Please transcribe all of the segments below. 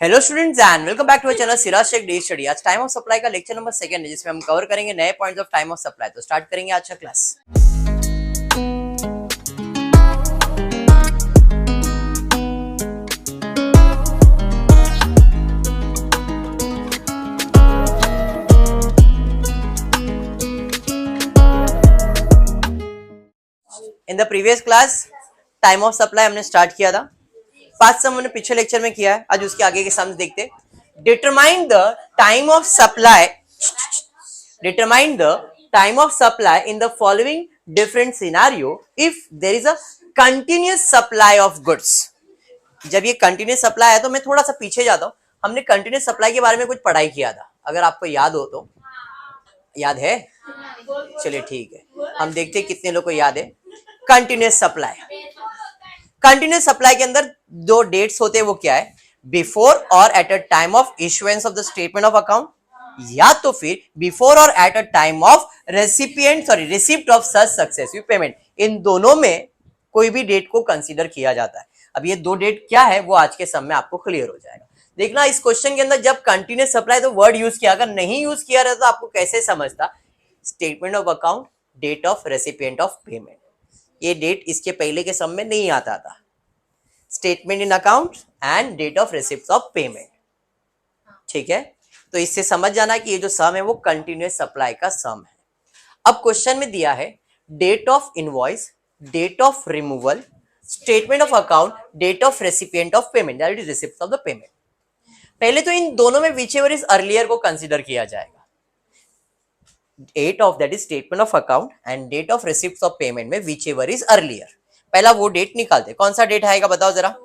Hello students and welcome back to our channel Siraj Shaikh day study. आज time of supply का lecture number 2 है जिसमें हम कवर करेंगे नए points of time of supply. तो स्टार्ट करेंगे आज का class. In the previous class time of supply हमने स्टार्ट किया था। 5 सम हमने पिछले लेक्चर में किया है। आज उसके आगे के सम्स देखते। Determine the time of supply, determine the time of supply in the following different scenario if there is a continuous supply of goods. जब ये कंटिन्यूअस सप्लाई है तो मैं थोड़ा सा पीछे जाता हूं। हमने कंटिन्यूअस सप्लाई के बारे में कुछ पढ़ाई किया था, अगर आपको याद हो तो। याद है? चलिए ठीक है, हम देखते हैं कितने लोग को याद है। कंटिन्यूअस सप्लाई, कंटिन्यूअस सप्लाई के अंदर दो डेट्स होते हैं, वो क्या है? बिफोर और at a time of issuance of the statement of account, या तो फिर बिफोर और at a time of receipt of such successive payment. इन दोनों में कोई भी डेट को कंसीडर किया जाता है। अब ये दो डेट क्या है वो आज के सम में आपको क्लियर हो जाएगा। देखना इस क्वेश्चन के अंदर जब कंटिन्यूअस सप्लाई तो वर्ड यूज किया, अगर नहीं यूज किया रहता तो आपको कैसे समझता? Statement of account, date of recipient of payment, ये डेट इसके पहले के सम में नहीं आता था। Statement in account and date of receipt of payment. ठीक है, तो इससे समझ जाना कि ये जो सम है वो कंटिन्यूअस सप्लाई का सम है। अब क्वेश्चन में दिया है date of invoice, date of removal, statement of account, date of recipient of payment, that is receipt of the payment. पहले तो इन दोनों में विच एवर इज अर्लियर को कंसीडर किया जाएगा। Date of that is statement of account and date of receipt of payment में whichever is earlier, पहला वो डेट निकालते। कौन सा डेट आएगा बताओ जरा?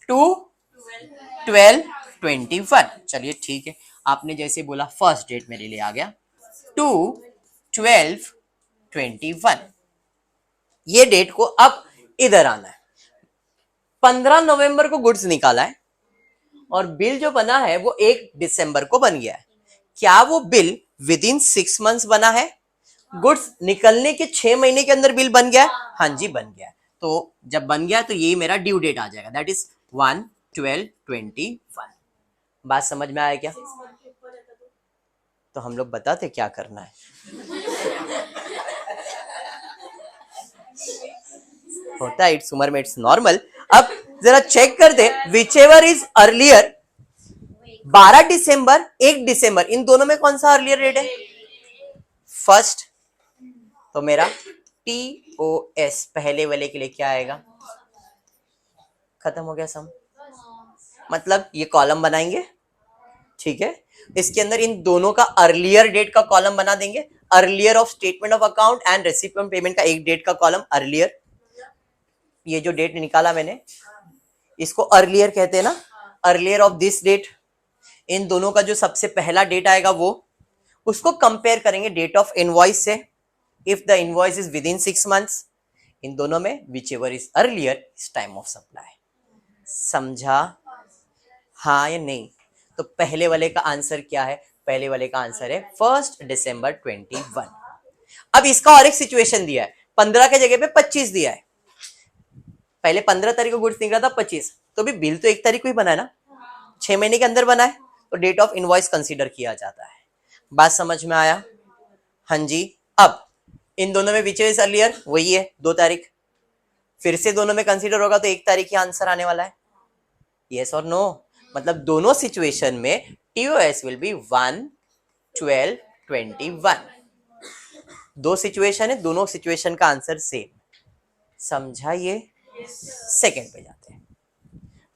2/12/21। चलिए ठीक है, आपने जैसे बोला फर्स्ट डेट मेरे लिए आ गया 2/12/21। ये डेट को अब इधर आना है। 15 नवंबर को गुड्स निकाला है और बिल जो बना है वो 1 दिसंबर को बन गया है। क्या वो बिल विद इन 6 मंथ्स बना है? गुड्स निकलने के 6 महीने के अंदर बिल बन गया है? हाँ जी बन गया है। तो जब बन गया तो ये मेरा ड्यू डेट आ जाएगा, दैट इज 1/12/21। बात समझ में आया क्या? तो हम लोग बताते क्या करना है। होता है, इट्स उमर में, इट्स नॉर्मल। अब जरा चेक कर दे विच एवर इज अर्लियर। 12 दिसंबर 1 दिसंबर, इन दोनों में कौन सा अर्लियर डेट है? फर्स्ट। तो मेरा TOS पहले वाले के लिए क्या आएगा? खत्म हो गया सम। मतलब ये कॉलम बनाएंगे, ठीक है, इसके अंदर इन दोनों का अर्लियर डेट का कॉलम बना देंगे। Earlier of statement of account and recipient payment का एक डेट का कॉलम अर्लियर। ये जो डेट निकाला मैंने इसको अर्लियर कहते हैं ना, अर्लियर ऑफ दिस डेट। इन दोनों का जो सबसे पहला डेट आएगा वो, उसको कंपेयर करेंगे डेट ऑफ इनवॉइस से। If the invoice is within 6 months, इन दोनों में whichever is earlier is time of supply. समझा? हाँ या नहीं? तो पहले वाले का आंसर क्या है? पहले वाले का आंसर है 1 दिसंबर 21। अब इसका और एक सिचुएशन दिया है, 15 के जगह पे 25 दिया है। पहले 15 तारीख को गुड्स निकला था, 25, तो भी बिल तो 1 तारीख को ही बना है ना, 6 महीने के अंदर बना है, तो डेट ऑफ इनवॉइस कंसीडर किया जाता है। बात समझ में आया? हाँ जी। अब इन दोनों में विच इज अर्लियर, वही है 2 तारीख। फिर से दोनों में कंसीडर होगा तो 1 तारीख ही आंसर आने वाला है। यस और नो? मतलब दोनों सिचुएशन में TOS विल बी 1/12/21। दो सिचुएशन है, दोनों सिचुएशन का आंसर सेम। समझा ये? सेकेंड पे जाते हैं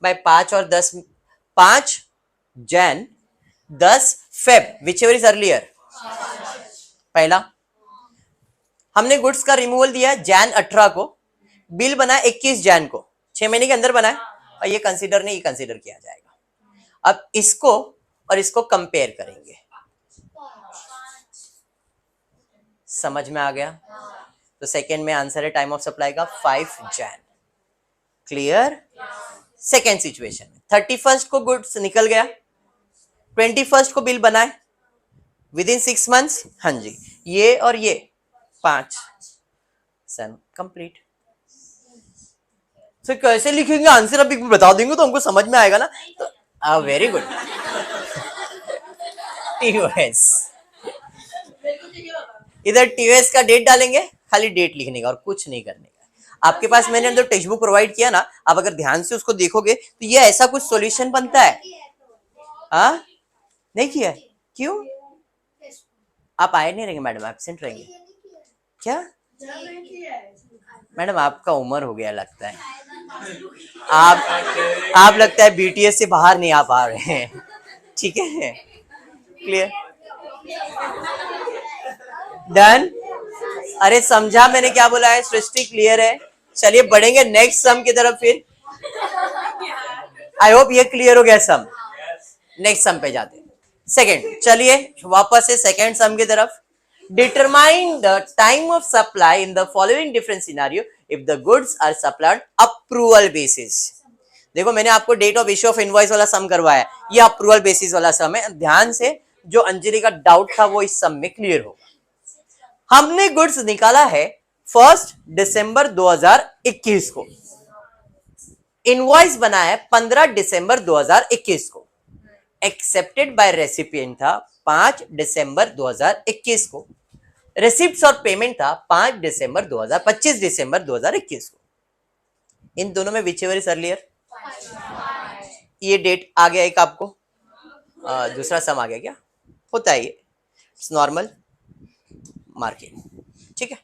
भाई। 5 और 10, 5 Jain 10 Feb, which ever is earlier. पहला हमने गुड्स का रिमूवल दिया है जैन 18 को, बिल बना है 21 जैन को, 6 महीने के अंदर बना है, और ये कंसीडर नहीं, कंसीडर किया जाएगा। अब इसको और इसको कंपेयर करेंगे। समझ में आ गया? तो सेकेंड में आंसर है टाइम ऑफ सप्लाई का 5 जैन। क्लियर? सेकेंड सिचुएशन में 31 को गुड्स निकल गया, 21 को बिल बनाए विद इन 6 मंथ्स। हाँ जी, ये और ये 5 सन कंप्लीट। सर कैसे लिखेंगे आंसर, अभी बता देंगे तो हमको समझ में आएगा ना। तो वेरी गुड। टीओएस, इधर टीओएस का डेट डालेंगे, खाली डेट लिखने का और कुछ नहीं करने का। आपके पास मैंने जो टेक्स्ट बुक प्रोवाइड किया ना, आप अगर ध्यान से उसको देखोगे तो ये ऐसा कुछ सॉल्यूशन बनता है। हाँ नहीं किया है? क्यों? आप आए नहीं रहेंगे मैडम, एब्सेंट रहेंगे क्या? मैडम आपका उम्र हो गया लगता है, आप लगता है बीटीएस से बाहर नहीं आ पा रहे हैं। ठीक है, क्लियर, डन। अरे समझा मैंने क्या बोला है? सृष्टि क्लियर है? चलिए बढ़ेंगे नेक्स्ट सम की तरफ फिर। आई होप ये क्लियर हो गया सम। नेक्स्ट सम पे जाते हैं। सेकंड, चलिए वापस से सेकंड सम की तरफ। Determine the time of supply in the following different scenario if the goods are supplied approval basis. देखो मैंने आपको date of issue of invoice वाला सम करवाया, ये अप्रूवल बेसिस वाला सम है। ध्यान से, जो अंजलि का डाउट था वो इस सम में क्लियर होगा। हमने गुड्स निकाला है 1 दिसंबर 2021 को, इनवॉइस बनाया है 15 दिसंबर 2021 को, एक्सेप्टेड बाय रेसिपिएंट था 5 दिसंबर 2021 को, रिसिप्ट्स और पेमेंट था 5 दिसंबर 25 दिसंबर 2021 को। इन दोनों में विच एवर इज अर्लियर? ये डेट आ गया एक आपको, दूसरा सम आ गया क्या? होता है ये, इट्स नॉर्मल मार्किंग। ठीक है,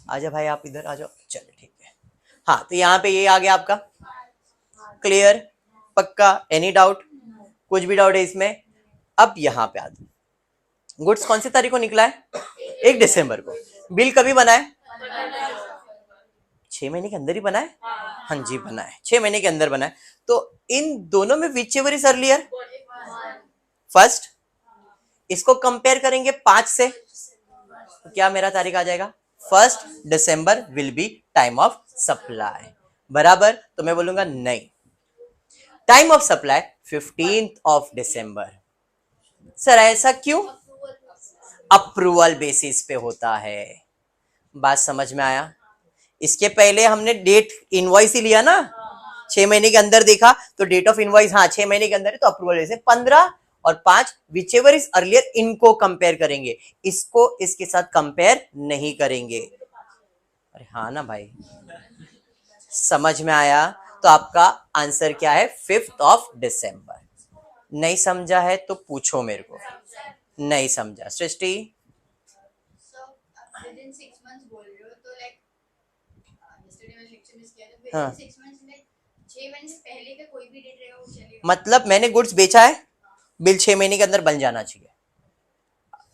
आजा भाई आप इधर आ जाओ। चलिए ठीक है, हाँ तो यहाँ पे ये आ गया आपका क्लियर, पक्का, एनी डाउट? कुछ भी डाउट है इसमें? अब यहाँ पे आते, गुड्स कौन सी तारीख को निकला है? 1 दिसंबर को। बिल कभी बना है? 6 महीने के अंदर ही बना है। हाँ जी बना है, 6 महीने के अंदर बना है। तो इन दोनों में whichever is earlier? First. इसको कंपेयर करेंगे 5 से, तो क्या मेरा तारीख आ जाएगा? 1 December will be time of supply, बराबर। तो मैं बोलूंगा नहीं, time of supply 15 December. Sir ऐसा क्यों? अप्रूवल बेसिस पे होता है। बात समझ में आया? इसके पहले हमने डेट इनवॉइस ही लिया ना, 6 महीने के अंदर देखा तो डेट ऑफ इनवॉइस हाँ 6 महीने के अंदर है, तो अप्रूवल बेसिस 15 और 5 विच एवर इज अर्लियर, इनको कंपेयर करेंगे, इसको इसके साथ कंपेयर नहीं करेंगे। अरे हाँ ना भाई, समझ में आया? तो आपका आंसर क्या है? 5 दिसंबर। नहीं समझा है तो पूछो मेरे को। नहीं समझा सृष्टि? हाँ, मतलब मैंने गुड्स बेचा है, बिल 6 महीने के अंदर बन जाना चाहिए।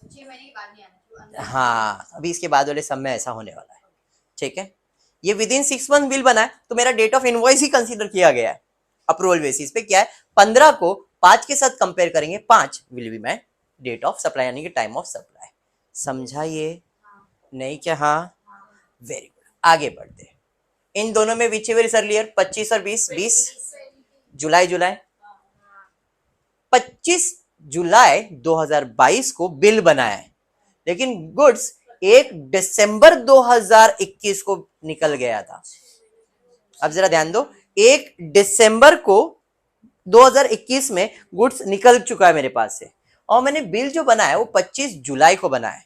6 महीने के बाद नहीं आना। हाँ, अभी इसके बाद वाले सब में ऐसा होने वाला है। ठीक है, ये विद इन 6 मंथ बिल बना है, तो मेरा डेट ऑफ इनवॉइस ही कंसीडर किया गया है। अप्रूवल बेसिस पे क्या है, 15 को 5 के साथ कंपेयर करेंगे, 5 will be my date of supply यानी कि टाइम ऑफ सप्लाई। समझा ये? नहीं क्या? हाँ, वेरी गुड। आगे बढ़ते हैं। इन दोनों में विच एवर इज अर्लियर? 25 और 20 जुलाई 25 जुलाई 2022 को बिल बनाया है, लेकिन गुड्स 1 दिसंबर 2021 को निकल गया था। अब जरा ध्यान दो, 1 दिसंबर को 2021 में गुड्स निकल चुका है मेरे पास से, और मैंने बिल जो बनाया है वो 25 जुलाई को बना है।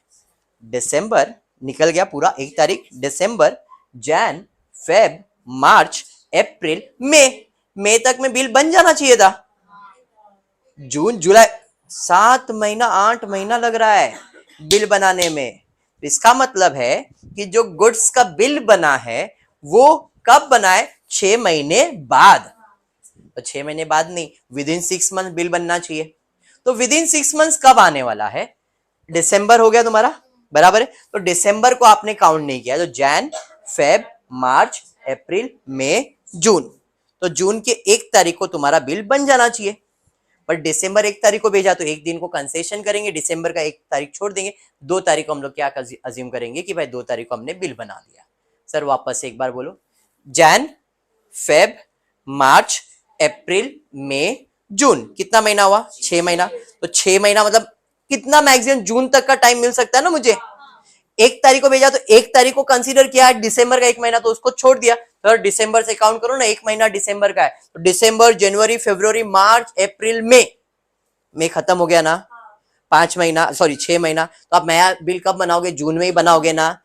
दिसंबर निकल गया पूरा, 1 तारीख दिसंबर, जैन, फेब, मार्च, अप्रैल, मई तक में बिल बन जाना चाहिए था। जून जुलाई 7 महीना 8 महीना लग रहा है बिल बनाने में। इसका मतलब है कि जो गुड्स का बिल बना है वो कब बना है? 6 महीने बाद। तो 6 महीने बाद नहीं, विद इन 6 मंथ बिल बनना चाहिए। तो विद इन 6 मंथ कब आने वाला है? दिसंबर हो गया तुम्हारा, बराबर है। तो दिसंबर को आपने काउंट नहीं किया, तो जैन, फेब, मार्च, अप्रैल, मई, जून। तो जून के 1 तारीख को तुम्हारा बिल बन जाना चाहिए, पर दिसंबर 1 तारीख को भेजा तो 1 दिन को कंसेशन करेंगे, दिसंबर का 1 तारीख छोड़ देंगे, 2 तारीख को हम लोग क्या अज्यूम करेंगे कि भाई 2 तारीख को हमने बिल बना दिया। सर वापस से एक बार बोलो, जैन, फेब, मार्च, अप्रैल, मई, जून, कितना महीना हुआ? 6 महीना। तो 6 महीना मतलब कितना मैक्सिमम जून तक का टाइम मिल सकता है ना मुझे। 1 तारीख को भेजा तो 1 तारीख को कंसीडर किया है, दिसंबर का 1 महीना तो उसको छोड़ दिया, तो दिसंबर से काउंट करो ना, 1 महीना दिसंबर का है, तो दिसंबर, जनवरी, फरवरी, मार्च, अप्रैल, मई खत्म हो गया ना, 5 महीना, सॉरी 6 महीना, तो आप नया बिल कब बनाओगे? जून में ही बनाओगे ना,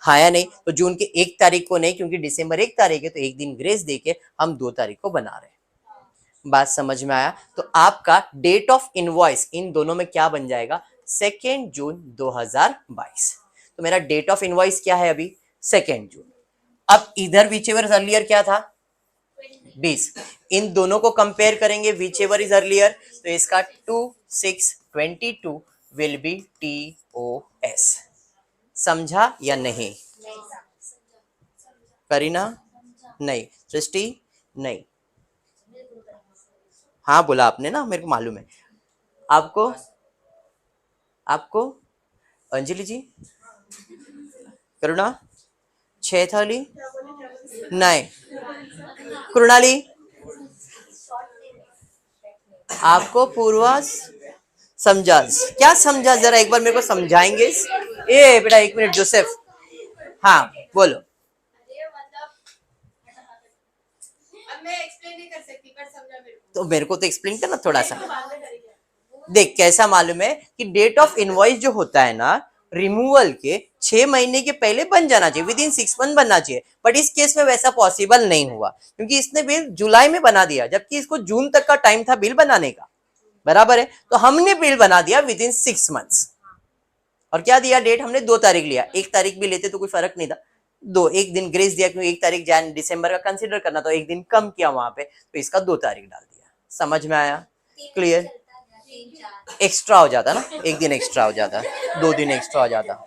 हाँ या नहीं? तो जून की 1 तारीख को नहीं, क्योंकि दिसंबर 1 तारीख है, तो एक दिन ग्रेस देके हम 2 तारीख को बना रहे हैं। बात समझ में आया? तो आपका डेट ऑफ इनवॉइस इन दोनों में क्या बन जाएगा? 2 जून 2022। तो मेरा डेट ऑफ इनवॉइस क्या है अभी? 2 जून। अब इधर विच एवर अर्लियर क्या था? 20। इन दोनों को कंपेयर करेंगे, विच एवर इज अर्लियर, तो इसका 2/6/22 विल बी TOS। समझा या नहीं? करीना नहीं, सृष्टि नहीं, हाँ बोला आपने ना, मेरे को मालूम है। आपको आपको अंजलि जी, करुणा, 6 थाली नहीं, कृणाली, आपको पूर्वास, समझा, क्या समझा? जरा एक बार मेरे को समझाएंगे? ए बेटा 1 मिनट, जोसेफ, हाँ बोलो। मैं एक्सप्लेन नहीं कर सकती, पर समझा मेरे को। तो मेरे को तो एक्सप्लेन करना थोड़ा सा। देख कैसा मालूम है कि डेट ऑफ इनवॉइस जो होता है ना, रिमूवल के 6 महीने के पहले बन जाना चाहिए, विद इन 6 मंथ बनना चाहिए, बट इस केस में वैसा पॉसिबल नहीं हुआ, क्योंकि इसने बिल जुलाई में बना दिया, जबकि इसको जून तक का टाइम था बिल बनाने का, बराबर है? तो हमने बिल बना दिया विद इन 6 मंथ्स, और क्या दिया डेट? हमने 2 तारीख लिया, 1 तारीख भी लेते तो कोई फर्क नहीं था, एक दिन ग्रेस दिया, क्योंकि 1 तारीख जैन दिसंबर का कंसिडर करना, तो एक दिन कम किया वहां पे, तो इसका 2 तारीख डाल दिया। समझ में आया? क्लियर? एक्स्ट्रा हो जाता ना, एक दिन एक्स्ट्रा हो जाता, 2 दिन एक्स्ट्रा हो जाता,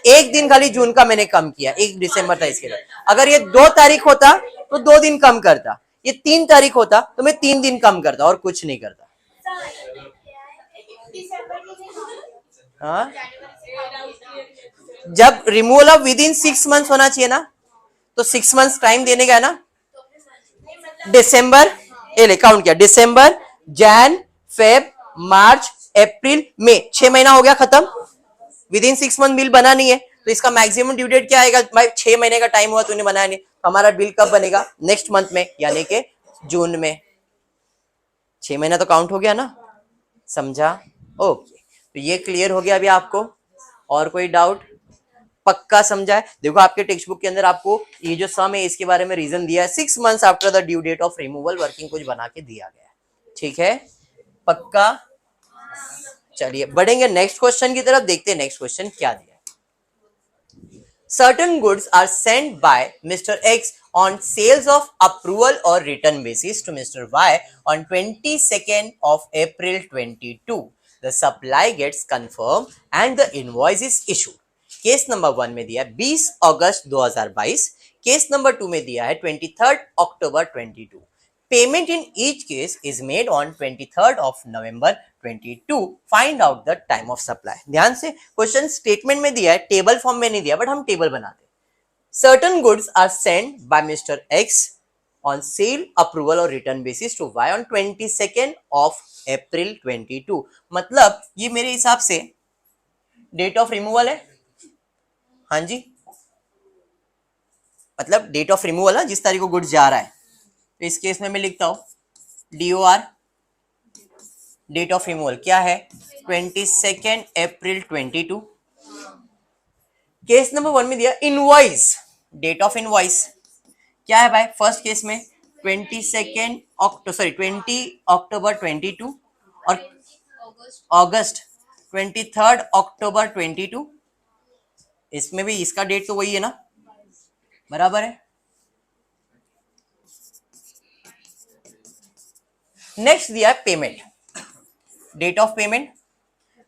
एक दिन खाली जून का मैंने कम किया, 1 दिसंबर था इसके लिए। अगर ये 2 तारीख होता तो 2 दिन कम करता, ये 3 तारीख होता तो मैं 3 दिन कम करता, और कुछ नहीं करता। हाँ, जब removal of with in 6 months होना चाहिए ना, तो 6 मंथ्स टाइम देने का है ना, दिसंबर, ये काउंट किया, दिसंबर, जैन, फेब, मार्च, अप्रैल, मई, 6 महीना हो गया खत्म, विद इन 6 मंथ बिल बना नहीं है, तो इसका मैक्सिमम ड्यू डेट क्या आएगा? भाई 6 महीने का टाइम हुआ, तूने बनाया नहीं, तो हमारा बिल कब बनेगा? नेक्स्ट मंथ में, यानी कि जून में। 6 महीना तो काउंट हो गया ना, समझा? ओके, तो ये क्लियर हो गया अभी आपको? और कोई डाउट? पक्का समझा है? देखो आपके टेक्स्ट बुक के अंदर आपको ये जो सम है इसके बारे में रीजन दिया है, 6 months after the due date of removal working कुछ बना के दिया गया है, ठीक है? पक्का? चलिए बढ़ेंगे नेक्स्ट क्वेश्चन की तरफ, देखते हैं नेक्स्ट क्वेश्चन क्या दिया है। Certain goods are sent by Mr. X on sales of approval or return basis to Mr. Y on 22nd of April 22. The supply gets confirmed and the invoice is issued. Case number 1 में दिया है 20 अगस्त 2022, case number 2 में दिया है 23 अक्टूबर 22। Payment in each case is made on 23 of November 22. Find out the time of supply. ध्यान से, question statement में दिया है, टेबल फॉर्म में नहीं दिया, बट हम टेबल बनाते। Certain goods are sent by mister X on sale, approval और return basis to Y on 22 of April 22। मतलब ये मेरे हिसाब से डेट ऑफ रिमूवल है, हाँ जी, मतलब डेट ऑफ रिमूवल है, जिस तारीख को गुड्स जा रहा है, तो इस केस में मैं लिखता हूं DOR, डेट ऑफ रिमूवल क्या है? 22 अप्रैल 22। केस नंबर 1 में दिया इनवॉइस, डेट ऑफ इनवॉइस क्या है भाई? फर्स्ट केस में 20 अक्टूबर 22 और अगस्त 23 अक्टूबर 22। इसमें भी इसका डेट तो वही है ना, बराबर है? नेक्स्ट दिया है पेमेंट, डेट ऑफ पेमेंट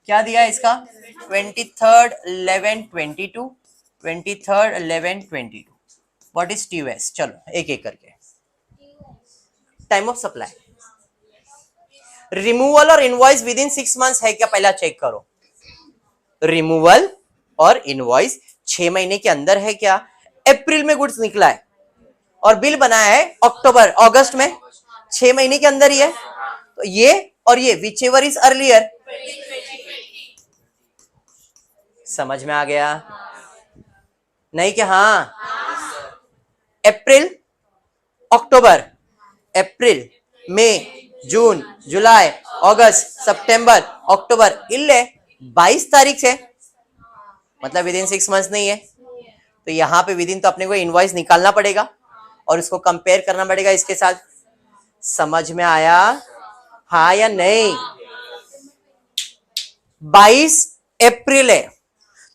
क्या दिया है इसका? 23/11/22, 23/11/22। What is TOS? चलो एक एक करके। टाइम ऑफ सप्लाई, रिमूवल और इनवॉइस विद इन 6 मंथ्स है क्या? पहला चेक करो, रिमूवल और इनवॉइस 6 महीने के अंदर है क्या? अप्रैल में गुड्स निकला है और बिल बनाया है अगस्त में, 6 महीने के अंदर ही है, तो ये और ये विच एवर इज अर्लियर। समझ में आ गया? नहीं क्या? हाँ, अप्रैल अक्टूबर, अप्रैल मई जून जुलाई अगस्त सितंबर अक्टूबर, इल्ले 22 तारीख से, मतलब विद इन 6 मंथ्स नहीं है। तो यहाँ पे विद इन तो अपने को इनवॉइस निकालना पड़ेगा और इसको कंपेयर करना पड़ेगा इसके साथ। समझ में आया? हाँ या नहीं? 22 अप्रैल है,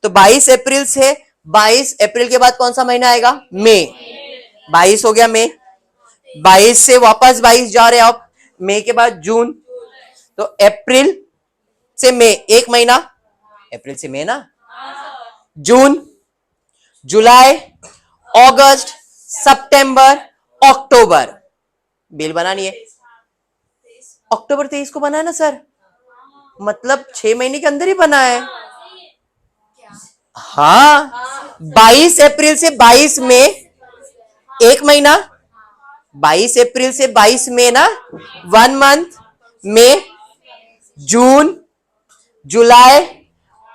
तो 22 अप्रैल से 22 अप्रैल के बाद कौन सा महीना आएगा? मई। 22 हो गया मई, 22 से वापस 22 जा रहे हैं आप, मई के बाद जून, तो अप्रैल से मई एक महीना, अप्रैल से मई ना, जून जुलाई अगस्त सितंबर अक्टूबर। बिल बनानी है। अक्टूबर 23 को बना है ना सर, मतलब 6 महीने के अंदर ही बना है। हाँ, 22 अप्रैल से 22 मई एक महीना, 22 अप्रैल से 22 मई ना 1 मंथ, मई जून जुलाई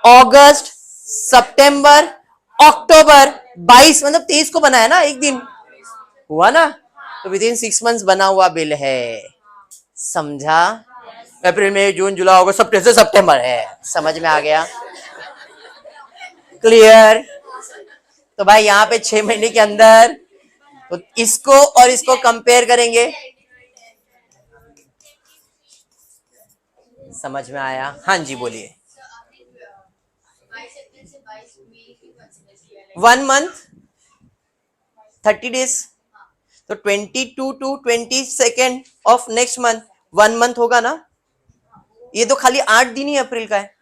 अगस्त सितंबर अक्टूबर, 22 मतलब 23 को बना है ना, एक दिन हुआ ना, तो विद इन 6 मंथ्स बना हुआ बिल है। समझा? अप्रैल मई जून जुलाई अगस्त सितंबर है। समझ में आ गया? क्लियर? तो भाई यहाँ पे 6 महीने के अंदर, तो इसको और इसको कंपेयर करेंगे। समझ में आया? हाँ जी बोलिए। 1 मंथ 30 डेज, तो 22 to 22 of next month 1 month होगा ना। ये तो खाली 8 दिन ही अप्रैल का है।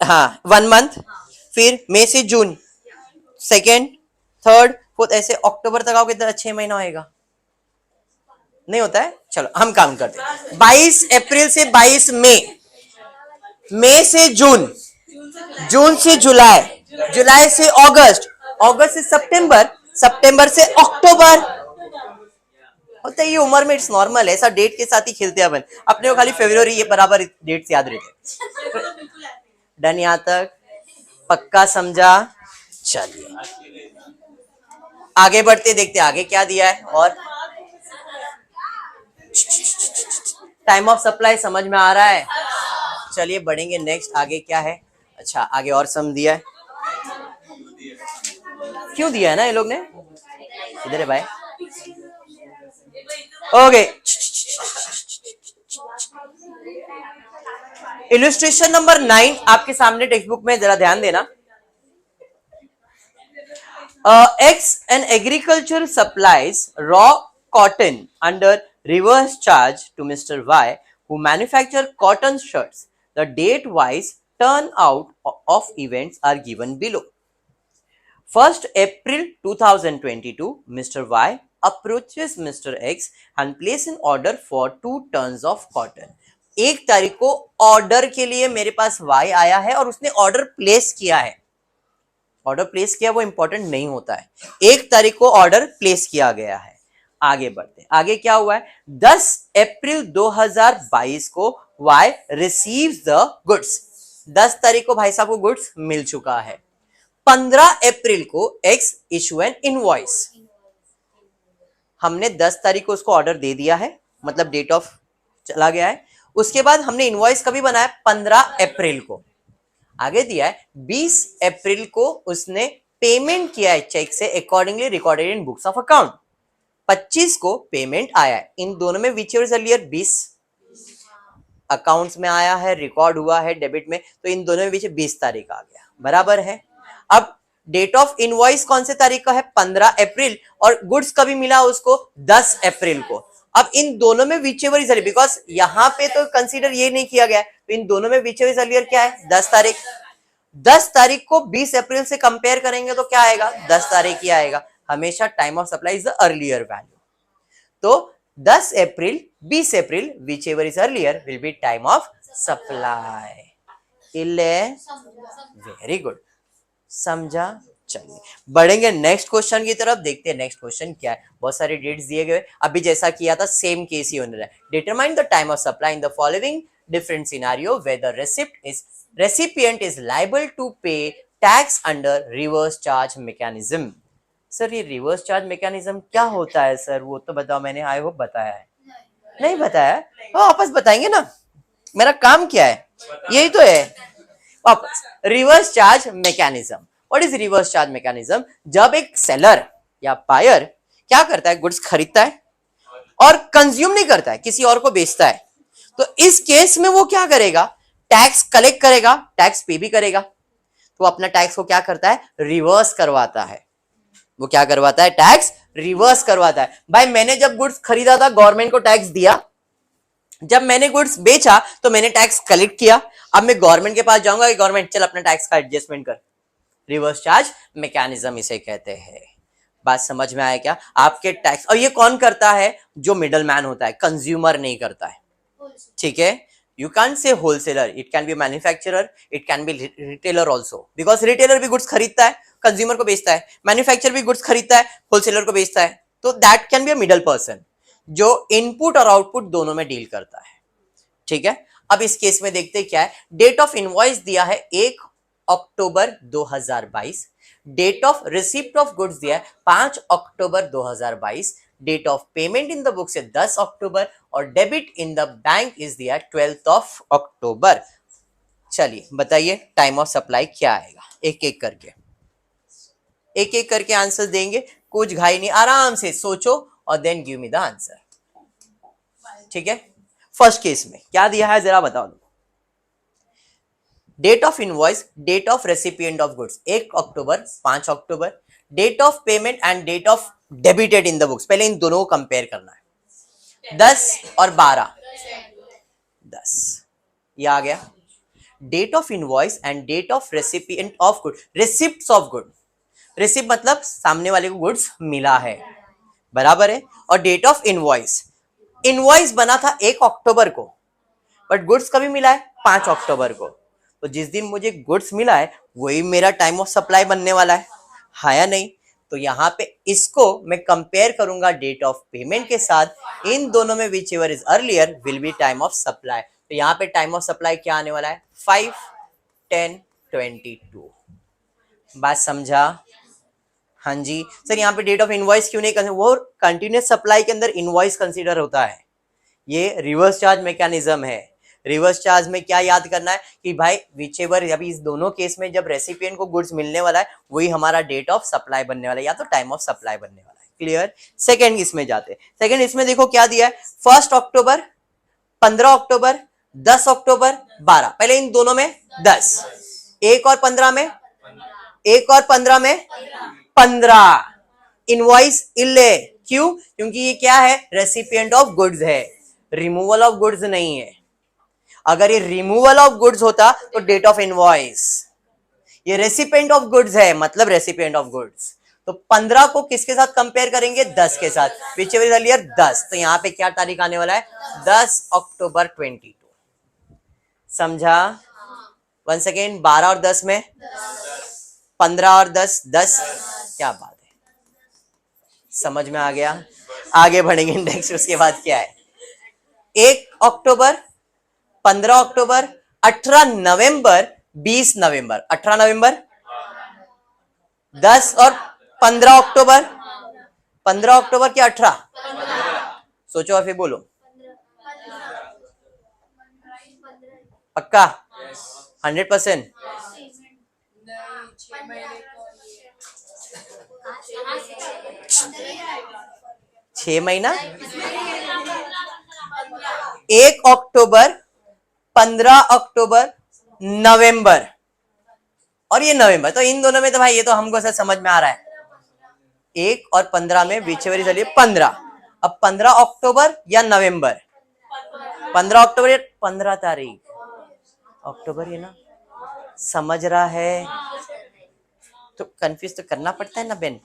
हाँ 1 मंथ, फिर मई से जून, सेकेंड थर्ड फोर्थ, ऐसे अक्टूबर तक आओगे तो 6 महीना होएगा। नहीं होता है? चलो हम काम करते हैं। 22 अप्रैल से 22 मई, मई से जून, जून से जुलाई, जुलाई से अगस्त, अगस्त से सितंबर, सितंबर से अक्टूबर। होता है ये उम्र में, इट्स नॉर्मल है, ऐसा डेट के साथ ही खेलते हैं अपन। अपने को खाली फरवरी ये बराबर डेट से याद रहते। डन यहां तक? पक्का समझा? चलिए आगे बढ़ते, देखते आगे क्या दिया है। और टाइम ऑफ सप्लाई समझ में आ रहा है? चलिए बढ़ेंगे नेक्स्ट, आगे क्या है। अच्छा आगे और सम दिया है, क्यों दिया है ना ये लोग ने, इधर है भाई। ओके, इलस्ट्रेशन नंबर 9 आपके सामने टेक्स्ट बुक में, जरा ध्यान देना। X and agriculture supplies raw cotton under reverse charge to Mr. Y, who manufacture cotton shirts. The date-wise turnout of events are given below. 1st April 2022, Mr. Y approaches Mr. X and places an order for 2 tons of cotton. 1 तारीख को order के लिए मेरे पास Y आया है और उसने order place किया है। ऑर्डर प्लेस किया वो इंपॉर्टेंट नहीं होता है, 1 तारीख को ऑर्डर प्लेस किया गया है। आगे बढ़ते, आगे क्या हुआ है। 10 अप्रैल 2022 को Y रिसीव्स द गुड्स। 10 तारीख को भाई साहब को गुड्स मिल चुका है। 15 अप्रैल को X इशू एन इनवॉइस। हमने 10 तारीख को उसको ऑर्डर दे दिया है, मतलब डेट ऑफ चला गया है। उसके बाद हमने इनवॉइस कभी बनाया? 15 अप्रैल को। आगे दिया है 20 अप्रैल को उसने पेमेंट किया है चेक से, accordingly recorded in books of account. 25 को पेमेंट आया है। इन दोनों में विच इज अर्लियर? 20 अकाउंट्स में आया है, रिकॉर्ड हुआ है डेबिट में, तो इन दोनों में बीच 20 तारीख आ गया, बराबर है। अब डेट ऑफ इनवॉइस कौन से तारीख का है? 15 अप्रैल, और गुड्स कभी मिला उसको? 10 अप्रैल को। अब इन दोनों में विचेवर इज अर्लियर, बिकॉज यहां पे तो कंसीडर ये नहीं किया गया, तो इन दोनों में विचेवर इज अर्लियर क्या है? 10 तारीख। 10 तारीख को 20 अप्रैल से कंपेयर करेंगे तो क्या आएगा? 10 तारीख ही आएगा। हमेशा time of supply is the earlier value. तो 10 April 20 April, whichever is earlier will be time of supply. Very good, समझा? चलिए बढ़ेंगे नेक्स्ट क्वेश्चन की तरफ, देखते हैं नेक्स्ट क्वेश्चन क्या है। बहुत सारे डेट्स दिए गए, अभी जैसा किया था सेम केस ही होने रहा है। Determine the time of supply in the following different scenario where the recipient is liable to pay tax under reverse charge mechanism. Sir ये रिवर्स चार्ज मैकेनिज्म क्या होता है सर, वो तो बताओ। मैंने आई होप बताया है, नहीं बताया? वापस बताएंगे ना, मेरा काम क्या है, यही तो है। वापस reverse charge mechanism. What is reverse charge mechanism? जब एक सेलर या बायर क्या करता है, गुड्स खरीदता है और कंज्यूम नहीं करता है, किसी और को बेचता है, तो इस केस में वो क्या करेगा, टैक्स कलेक्ट करेगा, टैक्स पे भी करेगा। तो अपना टैक्स को क्या करता है, रिवर्स करवाता है। वो क्या करवाता है, टैक्स रिवर्स करवाता है। भाई मैंने जब गुड्स खरीदा था गवर्नमेंट को टैक्स दिया, जब मैंने गुड्स बेचा तो मैंने टैक्स कलेक्ट किया। अब मैं गवर्नमेंट के पास जाऊंगा कि गवर्नमेंट चल अपना टैक्स का एडजस्टमेंट कर। रिवर्स चार्ज मैकेनिज्म इसे कहते हैं। बात समझ में आया क्या? आपके टैक्स, और ये कौन करता है, जो मिडल मैन होता है, कंज्यूमर नहीं करता है। ठीक है, you can say wholesaler, it can be manufacturer, it can be retailer also, because retailer भी गुड्स खरीदता है, कंज्यूमर को बेचता है, मैन्युफैक्चरर भी गुड्स खरीदता है, होलसेलर को बेचता है। तो that can be a middle person जो इनपुट और आउटपुट दोनों में डील करता है। ठीक है, अब इस केस में देखते क्या है। डेट ऑफ इनवॉइस दिया है 1 October 2022, date of receipt of goods दिया है 5 October 2022, date of payment in the book से 10 अक्टूबर और debit in the bank is दिया 12 अक्टूबर। चलिए बताइए टाइम ऑफ सप्लाई क्या आएगा, एक एक करके आंसर देंगे, कुछ घाई नहीं, आराम से सोचो और then give me the answer. ठीक है, फर्स्ट केस में क्या दिया है जरा बताओ। Date of invoice, date of recipient of goods 1 October 5 October, date of payment and date of debited in the books. पहले इन दोनों को कंपेयर करना है, 10 और 12, 10 ये आ गया। Date of invoice and date of recipient of good, receipts of good, receipt मतलब सामने वाले को गुड्स मिला है, बराबर है। और डेट ऑफ इनवॉइस, इनवॉइस बना था 1 अक्टूबर को, बट गुड्स कभी मिला है 5 अक्टूबर को। तो जिस दिन मुझे गुड्स मिला है वही मेरा टाइम ऑफ सप्लाई बनने वाला है, हाँ या नहीं? तो यहाँ पे इसको मैं कंपेयर करूंगा डेट ऑफ पेमेंट के साथ, इन दोनों में whichever is earlier will be time of supply. तो यहाँ पे टाइम ऑफ सप्लाई क्या आने वाला है, 5, 10, 22। बात समझा? हाँ जी सर, यहाँ पे डेट ऑफ इनवॉइस क्यों नहीं कंसिडर, वो कंटिन्यूस सप्लाई के अंदर इनवॉइस कंसीडर होता है। ये रिवर्स चार्ज मैकेनिज्म है। रिवर्स चार्ज में क्या याद करना है कि भाई विचेवर, अभी इस दोनों केस में जब रेसिपिएंट को गुड्स मिलने वाला है वही हमारा डेट ऑफ सप्लाई बनने वाला है या तो टाइम ऑफ सप्लाई बनने वाला है। क्लियर? सेकंड इसमें जाते हैं। सेकंड इसमें देखो क्या दिया है, 1 अक्टूबर, 15 अक्टूबर, 10 अक्टूबर, 12। पहले इन दोनों में 10, 1 और 15 में, 1 और 15 में 15। इनवॉइस इल्ले, क्यों? क्योंकि ये क्या है, रेसिपिएंट ऑफ गुड्स है, रिमूवल ऑफ गुड्स नहीं है। अगर ये रिमूवल ऑफ गुड्स होता तो डेट ऑफ इनवॉइस, ये रेसिपिएंट ऑफ गुड्स है मतलब रेसिपिएंट ऑफ गुड्स। तो 15 को किसके साथ कंपेयर करेंगे, 10 के साथ, विच एवर इज अर्लियर 10। तो यहां पे क्या तारीख आने वाला है, 10 अक्टूबर 22। समझा? वन सेकेंड, 12 और 10 में 15 और 10, 10। क्या बात है, समझ में आ गया? आगे बढ़ेंगे नेक्स्ट। उसके बाद क्या है, 1 अक्टूबर, 15 अक्टूबर, 18 नवंबर, 20 नवंबर, 18 नवंबर, 10 और 15 अक्टूबर, 15 अक्टूबर क्या 18? सोचो और फिर बोलो, पक्का 100%? 6 महीना, 1 अक्टूबर, 15 अक्टूबर, नवंबर और ये नवंबर। तो इन दोनों में तो भाई ये तो हमको सर समझ में आ रहा है, 1 और 15 में विचेवर चलिए 15। अब 15 अक्टूबर या नवंबर, 15 अक्टूबर या 15 तारीख अक्टूबर, ये ना समझ रहा है? तो कंफ्यूज तो करना पड़ता है ना बेन।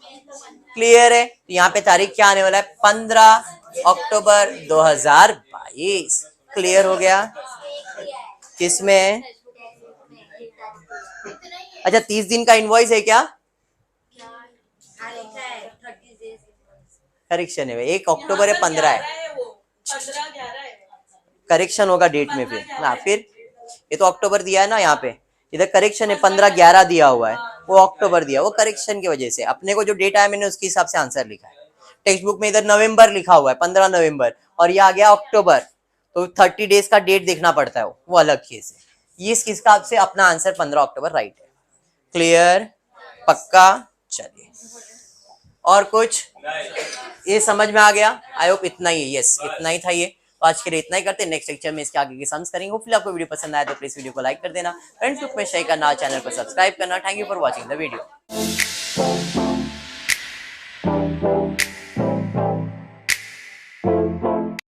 क्लियर है? तो यहाँ पे तारीख क्या आने वाला है, 15 अक्टूबर 2022। क्लियर हो गया? किसमें? अच्छा 30 दिन का इनवॉइस है क्या? करेक्शन है, 1 अक्टूबर है 15 है, 15/11 है। करेक्शन होगा डेट में फिर ना, फिर ये तो अक्टूबर दिया है ना, यहाँ पे इधर करेक्शन है 15/11 दिया हुआ है, वो अक्टूबर दिया, वो करेक्शन की वजह से अपने को जो डेट आया मैंने उसके हिसाब से आंसर लिखा है। टेक्स्ट बुक में इधर नवंबर लिखा हुआ है 15 नवंबर और ये आ गया अक्टूबर, तो 30 डेज का डेट देखना पड़ता है, वो अलग केस है। ये हिसाब से अपना आंसर 15 अक्टूबर राइट है। क्लियर, पक्का? चलिए और कुछ ये समझ में आ गया? आई होप इतना ही, यस इतना ही था ये। तो आज के लिए इतना ही करते हैं, नेक्स्ट लेक्चर में इसके आगे के सम्स करेंगे। होपफुली आपको वीडियो पसंद आया तो प्लीज वीडियो को लाइक कर देना, फ्रेंड्स ग्रुप में शेयर करना, चैनल को सब्सक्राइब करना। Thank you for watching the video.